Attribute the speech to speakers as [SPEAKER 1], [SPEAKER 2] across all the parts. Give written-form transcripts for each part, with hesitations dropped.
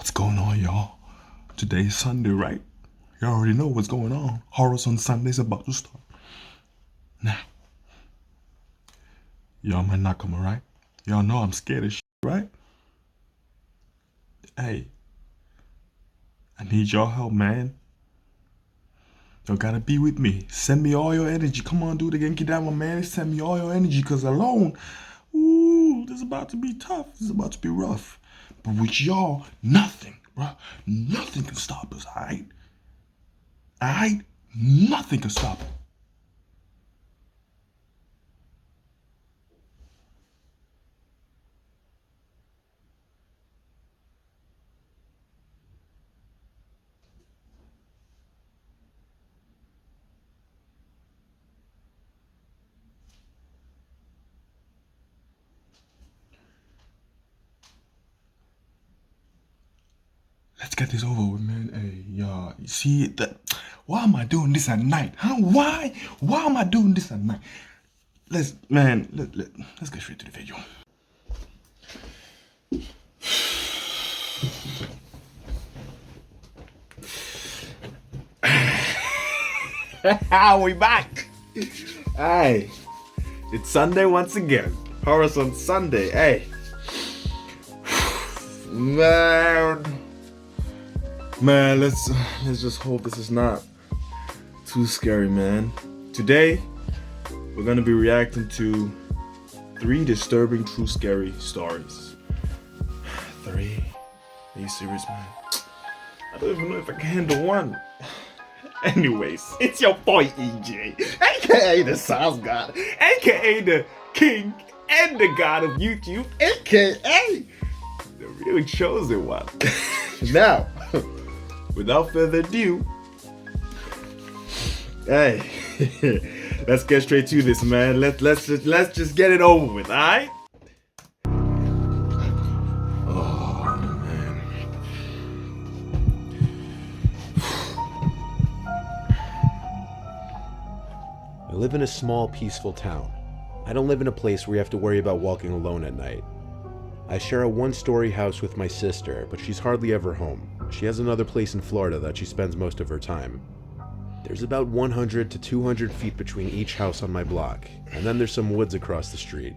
[SPEAKER 1] What's going on, y'all? Today's Sunday, right? You already know what's going on. Horrors on Sunday's about to start. Now, y'all might not come, alright? Y'all know I'm scared as shit, right? Hey, I need y'all help, man. Y'all gotta be with me. Send me all your energy. Come on, dude, again, get down, my man. Send me all your energy, cause alone, ooh, this is about to be tough. This is about to be rough. But with y'all, nothing, bruh. Nothing can stop us, alright? Alright? Nothing can stop it. Let's get this over with, man. Hey, y'all, you see that? Why am I doing this at night? Huh? Why? Why am I doing this at night? Let's get straight to the video. We back. Hey, it's Sunday once again. Horrors on Sunday. Hey, man, let's just hope this is not too scary, man. Today, we're gonna be reacting to 3 disturbing true scary stories. 3? Are you serious, man? I don't even know if I can handle one. Anyways, it's your boy EJ, aka the Sauce God, aka the King and the God of YouTube, aka the real chosen one. Now, without further ado, hey, let's get straight to this, man. Let's just get it over with, alright?
[SPEAKER 2] I live in a small, peaceful town. I don't live in a place where you have to worry about walking alone at night. I share a one-story house with my sister, but she's hardly ever home. She has another place in Florida that she spends most of her time. There's about 100 to 200 feet between each house on my block, and then there's some woods across the street.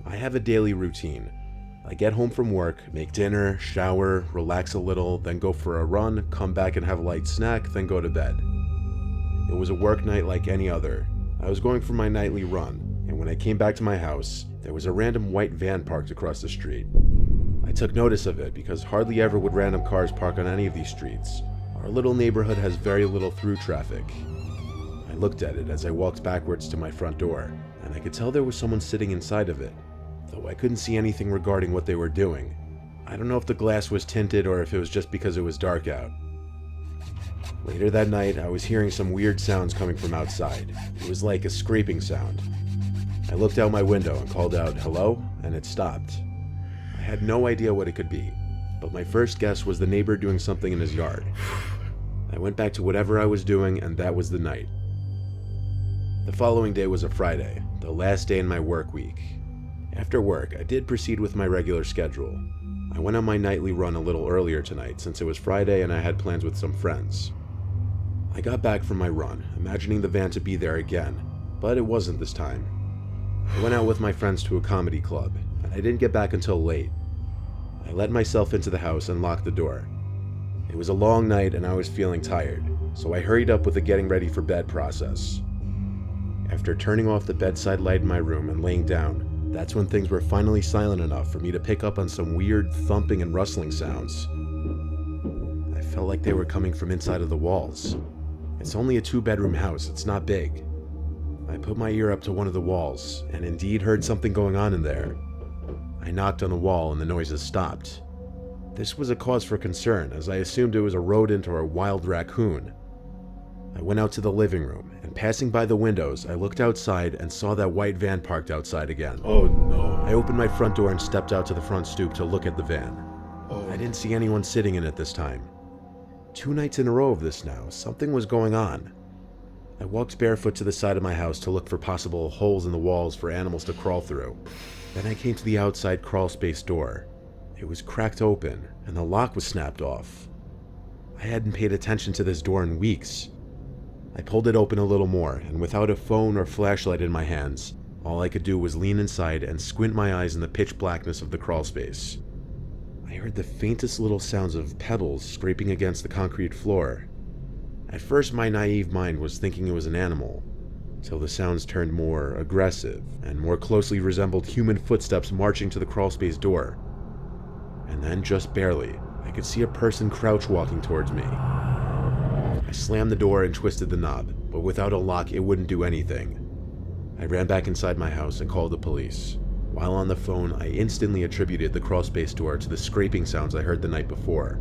[SPEAKER 2] I have a daily routine. I get home from work, make dinner, shower, relax a little, then go for a run, come back and have a light snack, then go to bed. It was a work night like any other. I was going for my nightly run, and when I came back to my house, there was a random white van parked across the street. I took notice of it because hardly ever would random cars park on any of these streets. Our little neighborhood has very little through traffic. I looked at it as I walked backwards to my front door, and I could tell there was someone sitting inside of it, though I couldn't see anything regarding what they were doing. I don't know if the glass was tinted or if it was just because it was dark out. Later that night, I was hearing some weird sounds coming from outside. It was like a scraping sound. I looked out my window and called out, "Hello?" and it stopped. I had no idea what it could be, but my first guess was the neighbor doing something in his yard. I went back to whatever I was doing, and that was the night. The following day was a Friday, the last day in my work week. After work, I did proceed with my regular schedule. I went on my nightly run a little earlier tonight since it was Friday and I had plans with some friends. I got back from my run, imagining the van to be there again, but it wasn't this time. I went out with my friends to a comedy club, and I didn't get back until late. I let myself into the house and locked the door. It was a long night and I was feeling tired, so I hurried up with the getting ready for bed process. After turning off the bedside light in my room and laying down, that's when things were finally silent enough for me to pick up on some weird thumping and rustling sounds. I felt like they were coming from inside of the walls. It's only a 2-bedroom house, it's not big. I put my ear up to one of the walls, and indeed heard something going on in there. I knocked on the wall and the noises stopped. This was a cause for concern, as I assumed it was a rodent or a wild raccoon. I went out to the living room, and passing by the windows, I looked outside and saw that white van parked outside again.
[SPEAKER 1] Oh no.
[SPEAKER 2] I opened my front door and stepped out to the front stoop to look at the van. I didn't see anyone sitting in it this time. 2 nights in a row of this now, something was going on. I walked barefoot to the side of my house to look for possible holes in the walls for animals to crawl through. Then I came to the outside crawl space door. It It was cracked open, and the lock was snapped off. I hadn't paid attention to this door in weeks. I pulled it open a little more, and without a phone or flashlight in my hands, all I could do was lean inside and squint my eyes in the pitch blackness of the crawlspace. I heard the faintest little sounds of pebbles scraping against the concrete floor. At first, my naive mind was thinking it was an animal, till the sounds turned more aggressive and more closely resembled human footsteps marching to the crawlspace door. And then, just barely, I could see a person crouch walking towards me. I slammed the door and twisted the knob, but without a lock it wouldn't do anything. I ran back inside my house and called the police. While on the phone, I instantly attributed the crawlspace door to the scraping sounds I heard the night before.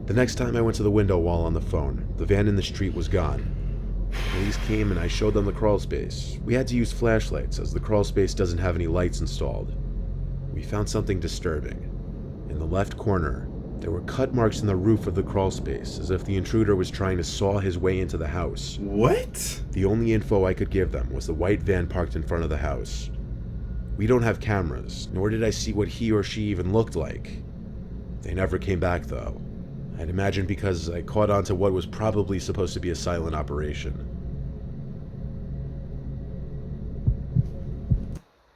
[SPEAKER 2] The next time I went to the window while on the phone, the van in the street was gone. Police came and I showed them the crawlspace. We had to use flashlights as the crawlspace doesn't have any lights installed. We found something disturbing. In the left corner, there were cut marks in the roof of the crawlspace, as if the intruder was trying to saw his way into the house.
[SPEAKER 1] What?
[SPEAKER 2] The only info I could give them was the white van parked in front of the house. We don't have cameras, nor did I see what he or she even looked like. They never came back though. I'd imagine because I caught on to what was probably supposed to be a silent operation.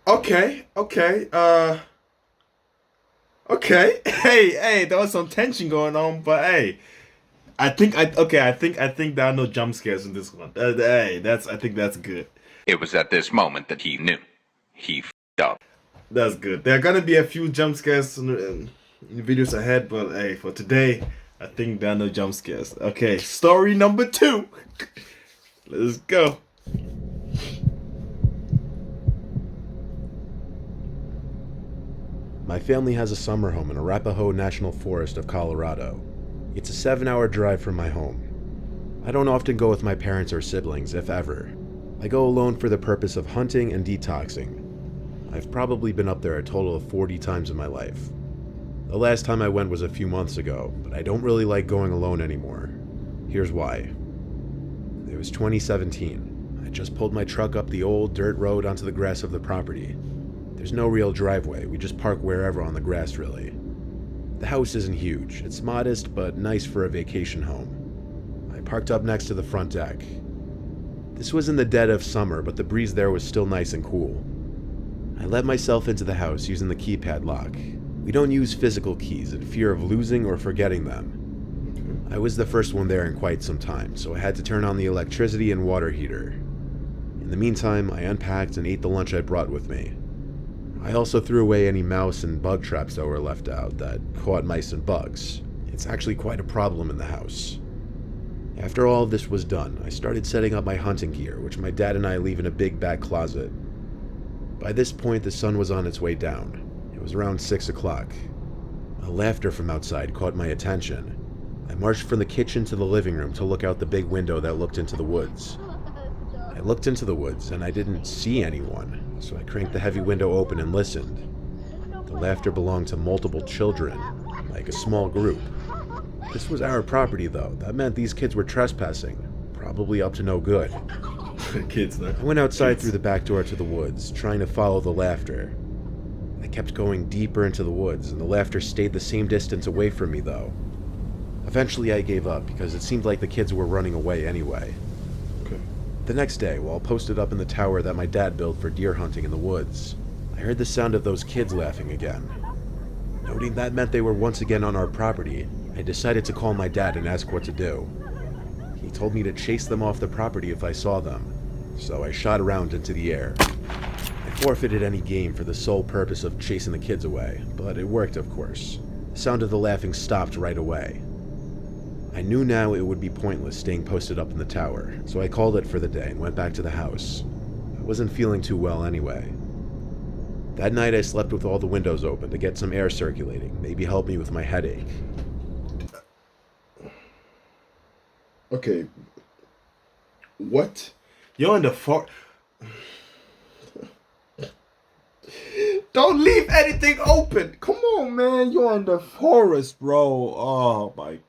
[SPEAKER 1] Okay. Okay. Hey, there was some tension going on, but hey, I think there are no jump scares in this one. I think that's good.
[SPEAKER 3] It was at this moment that he knew. He f***ed up.
[SPEAKER 1] That's good. There are gonna be a few jump scares in the videos ahead, but hey, for today, I think there are no jump scares. Okay, story number 2. Let's go.
[SPEAKER 2] My family has a summer home in Arapahoe National Forest of Colorado. It's a 7-hour drive from my home. I don't often go with my parents or siblings, if ever. I go alone for the purpose of hunting and detoxing. I've probably been up there a total of 40 times in my life. The last time I went was a few months ago, but I don't really like going alone anymore. Here's why. It was 2017. I just pulled my truck up the old dirt road onto the grass of the property. There's no real driveway, we just park wherever on the grass really. The house isn't huge, it's modest but nice for a vacation home. I parked up next to the front deck. This was in the dead of summer, but the breeze there was still nice and cool. I let myself into the house using the keypad lock. We don't use physical keys in fear of losing or forgetting them. I was the first one there in quite some time, so I had to turn on the electricity and water heater. In the meantime, I unpacked and ate the lunch I brought with me. I also threw away any mouse and bug traps that were left out that caught mice and bugs. It's actually quite a problem in the house. After all of this was done, I started setting up my hunting gear, which my dad and I leave in a big back closet. By this point, the sun was on its way down. It was around 6 o'clock. A laughter from outside caught my attention. I marched from the kitchen to the living room to look out the big window that looked into the woods. I looked into the woods and I didn't see anyone, so I cranked the heavy window open and listened. The laughter belonged to multiple children, like a small group. This was our property though. That meant these kids were trespassing, probably up to no good.
[SPEAKER 1] Kids, though.
[SPEAKER 2] I went outside through the back door to the woods, trying to follow the laughter. I kept going deeper into the woods, and the laughter stayed the same distance away from me though. Eventually I gave up because it seemed like the kids were running away anyway.
[SPEAKER 1] Okay.
[SPEAKER 2] The next day, while posted up in the tower that my dad built for deer hunting in the woods, I heard the sound of those kids laughing again. Noting that meant they were once again on our property, I decided to call my dad and ask what to do. He told me to chase them off the property if I saw them, so I shot around into the air. I forfeited any game for the sole purpose of chasing the kids away, but it worked of course. The sound of the laughing stopped right away. I knew now it would be pointless staying posted up in the tower, so I called it for the day and went back to the house. I wasn't feeling too well anyway. That night I slept with all the windows open to get some air circulating, maybe help me with my headache.
[SPEAKER 1] Okay. What? You're in the forest. Don't leave anything open. Come on, man. You're in the forest, bro. Oh my.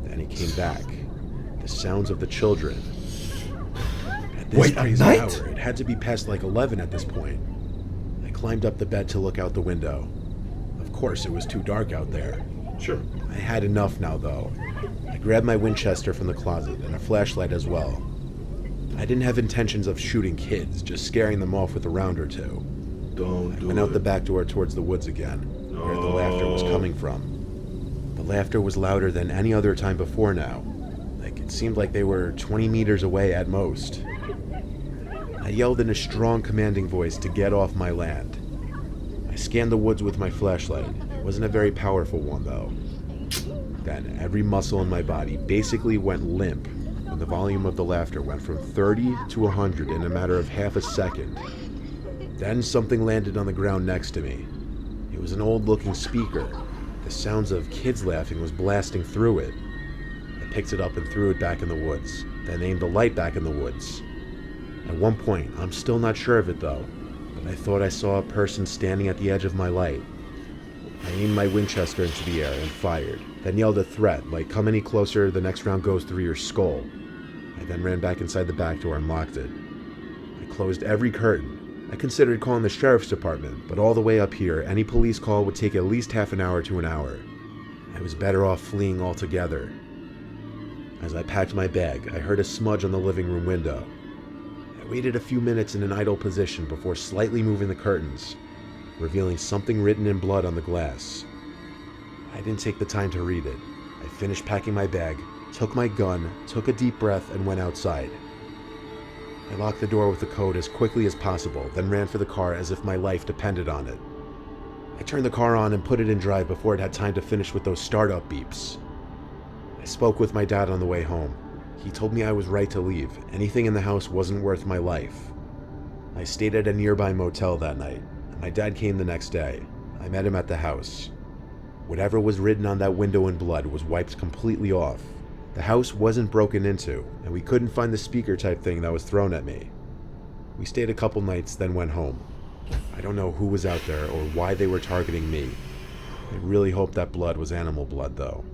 [SPEAKER 2] Then he came back. The sounds of the children. At this
[SPEAKER 1] Wait, at
[SPEAKER 2] crazy
[SPEAKER 1] night?
[SPEAKER 2] hour. It had to be past like 11 at this point. I climbed up the bed to look out the window. Of course, it was too dark out there.
[SPEAKER 1] Sure.
[SPEAKER 2] I had enough now, though. I grabbed my Winchester from the closet and a flashlight as well. I didn't have intentions of shooting kids, just scaring them off with a round or two.
[SPEAKER 1] Don't do
[SPEAKER 2] I went
[SPEAKER 1] it.
[SPEAKER 2] out the back door towards the woods again, where the laughter was coming from. The laughter was louder than any other time before now. Like, it seemed like they were 20 meters away at most. I yelled in a strong, commanding voice to get off my land. I scanned the woods with my flashlight. It wasn't a very powerful one, though. Then, every muscle in my body basically went limp when the volume of the laughter went from 30 to 100 in a matter of half a second. Then something landed on the ground next to me. It was an old-looking speaker. The sounds of kids laughing was blasting through it. I picked it up and threw it back in the woods, then aimed the light back in the woods. At one point, I'm still not sure of it though, but I thought I saw a person standing at the edge of my light. I aimed my Winchester into the air and fired, then yelled a threat, like, "Come any closer, the next round goes through your skull." I then ran back inside the back door and locked it. I closed every curtain. I considered calling the sheriff's department, but all the way up here, any police call would take at least half an hour to an hour. I was better off fleeing altogether. As I packed my bag, I heard a smudge on the living room window. I waited a few minutes in an idle position before slightly moving the curtains, revealing something written in blood on the glass. I didn't take the time to read it. I finished packing my bag, took my gun, took a deep breath, and went outside. I locked the door with the code as quickly as possible, then ran for the car as if my life depended on it. I turned the car on and put it in drive before it had time to finish with those startup beeps. I spoke with my dad on the way home. He told me I was right to leave. Anything in the house wasn't worth my life. I stayed at a nearby motel that night, and my dad came the next day. I met him at the house. Whatever was written on that window in blood was wiped completely off. The house wasn't broken into, and we couldn't find the speaker type thing that was thrown at me. We stayed a couple nights, then went home. I don't know who was out there or why they were targeting me. I really hope that blood was animal blood, though.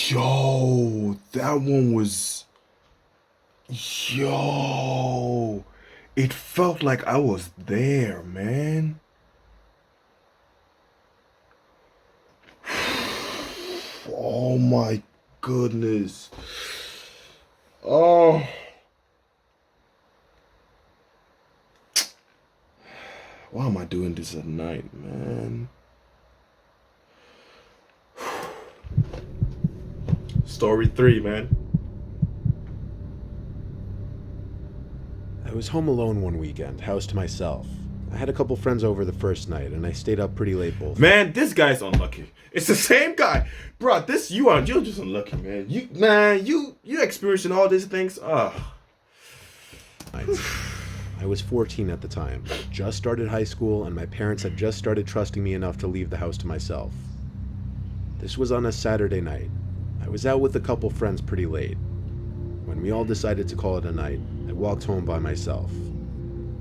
[SPEAKER 1] Yo, that one was... Yo, it felt like I was there, man. Oh my goodness. Oh. Why am I doing this at night, man? Story 3, man.
[SPEAKER 2] I was home alone one weekend, house to myself. I had a couple friends over the first night, and I stayed up pretty late both.
[SPEAKER 1] Man, this guy's unlucky. It's the same guy, bro. You're just unlucky, man. You experiencing all these things.
[SPEAKER 2] I was 14 at the time, just started high school, and my parents had just started trusting me enough to leave the house to myself. This was on a Saturday night. I was out with a couple friends pretty late. When we all decided to call it a night, I walked home by myself.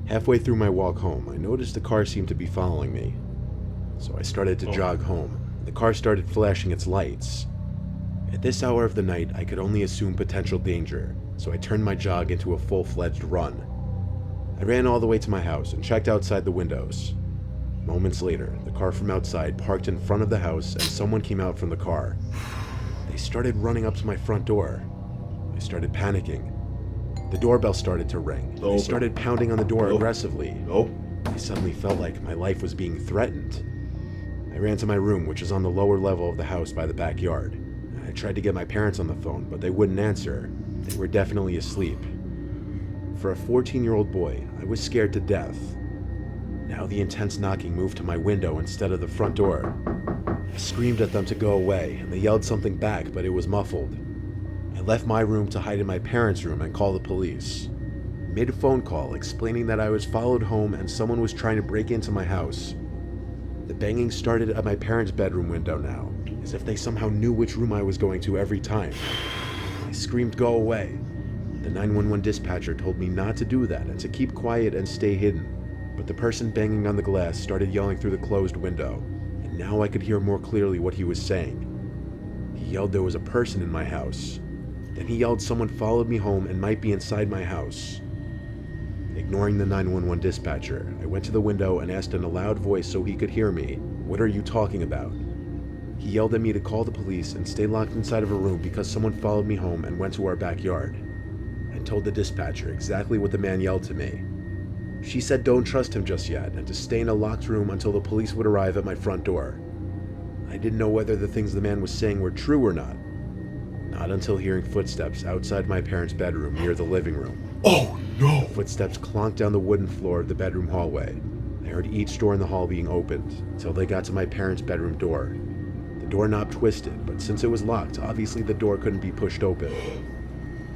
[SPEAKER 2] Halfway through my walk home, I noticed a car seemed to be following me. So I started to jog home. The car started flashing its lights. At this hour of the night, I could only assume potential danger, so I turned my jog into a full-fledged run. I ran all the way to my house and checked outside the windows. Moments later, the car from outside parked in front of the house and someone came out from the car. They started running up to my front door. I started panicking. The doorbell started to ring. I started pounding on the door aggressively. I suddenly felt like my life was being threatened. I ran to my room, which is on the lower level of the house by the backyard. I tried to get my parents on the phone, but they wouldn't answer. They were definitely asleep. For a 14-year-old boy, I was scared to death. Now the intense knocking moved to my window instead of the front door. I screamed at them to go away, and they yelled something back, but it was muffled. I left my room to hide in my parents' room and call the police. Mid-phone call, explaining that I was followed home and someone was trying to break into my house. The banging started at my parents' bedroom window now, as if they somehow knew which room I was going to every time. I screamed, "Go away." The 911 dispatcher told me not to do that and to keep quiet and stay hidden, but the person banging on the glass started yelling through the closed window, and now I could hear more clearly what he was saying. yelled there was a person in my house. Then he yelled someone followed me home and might be inside my house. Ignoring the 911 dispatcher, I went to the window and asked in a loud voice so he could hear me, "What are you talking about?" He yelled at me to call the police and stay locked inside of a room because someone followed me home and went to our backyard. I told the dispatcher exactly what the man yelled to me. She said don't trust him just yet and to stay in a locked room until the police would arrive at my front door. I didn't know whether the things the man was saying were true or not. Not until hearing footsteps outside my parents' bedroom near the living room.
[SPEAKER 1] Oh no!
[SPEAKER 2] Footsteps clonked down the wooden floor of the bedroom hallway. I heard each door in the hall being opened until they got to my parents' bedroom door. The doorknob twisted, but since it was locked, obviously the door couldn't be pushed open.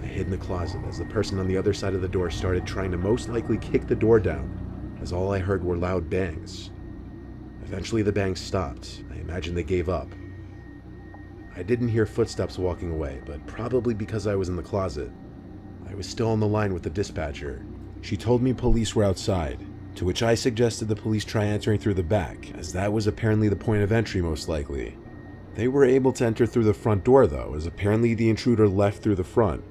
[SPEAKER 2] I hid in the closet as the person on the other side of the door started trying to most likely kick the door down, as all I heard were loud bangs. Eventually the bangs stopped. I imagine they gave up. I didn't hear footsteps walking away, but probably because I was in the closet. I was still on the line with the dispatcher. She told me police were outside, to which I suggested the police try entering through the back, as that was apparently the point of entry most likely. They were able to enter through the front door though, as apparently the intruder left through the front.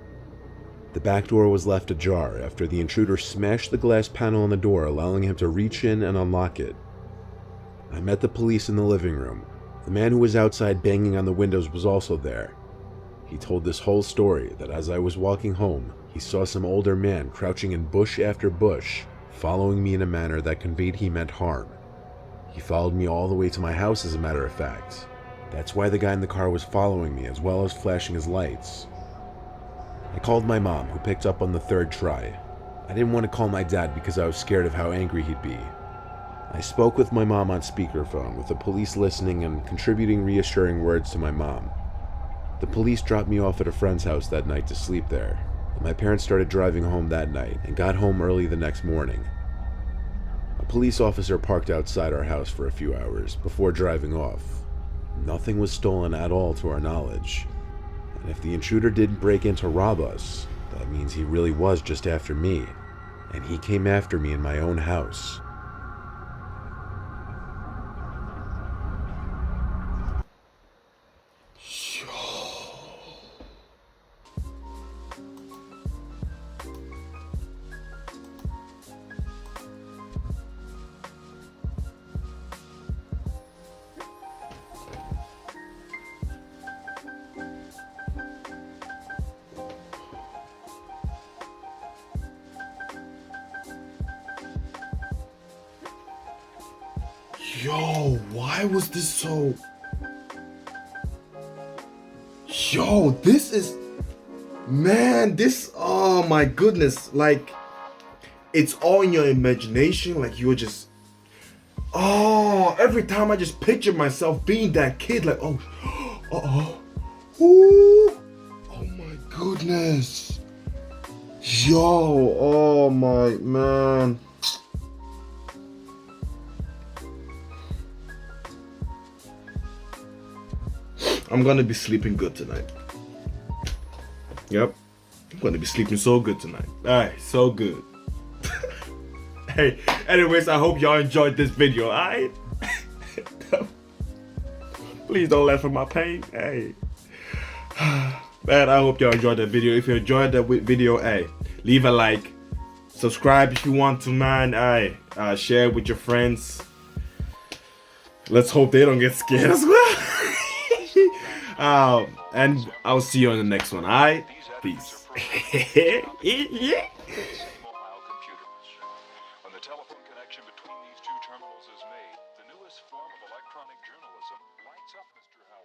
[SPEAKER 2] The back door was left ajar after the intruder smashed the glass panel on the door, allowing him to reach in and unlock it. I met the police in the living room. The man who was outside banging on the windows was also there. He told this whole story that as I was walking home, he saw some older man crouching in bush after bush, following me in a manner that conveyed he meant harm. He followed me all the way to my house, as a matter of fact. That's why the guy in the car was following me, as well as flashing his lights. I called my mom, who picked up on the third try. I didn't want to call my dad because I was scared of how angry he'd be. I spoke with my mom on speakerphone, with the police listening and contributing reassuring words to my mom. The police dropped me off at a friend's house that night to sleep there, and my parents started driving home that night and got home early the next morning. A police officer parked outside our house for a few hours before driving off. Nothing was stolen at all to our knowledge, and if the intruder didn't break in to rob us, that means he really was just after me, and he came after me in my own house.
[SPEAKER 1] Yo, why was this so... Yo, this is... Man, this... Oh my goodness. Like, it's all in your imagination. Like, you're just... Oh, every time I just picture myself being that kid. Like, oh... Uh-oh. Ooh. Oh my goodness. Yo, oh my... Man. I'm gonna be sleeping good tonight. Yep. I'm gonna be sleeping so good tonight. Alright, so good. Hey, anyways, I hope y'all enjoyed this video, alright? Please don't laugh at my pain. Hey. Man, I hope y'all enjoyed that video. If you enjoyed that video, hey, leave a like. Subscribe if you want to, man. Hey, share it with your friends. Let's hope they don't get scared as well. And I'll see you on the next one. Alright? Peace.
[SPEAKER 4] When the telephone connection between these two terminals is made, the newest form of electronic journalism lights up Mr. House.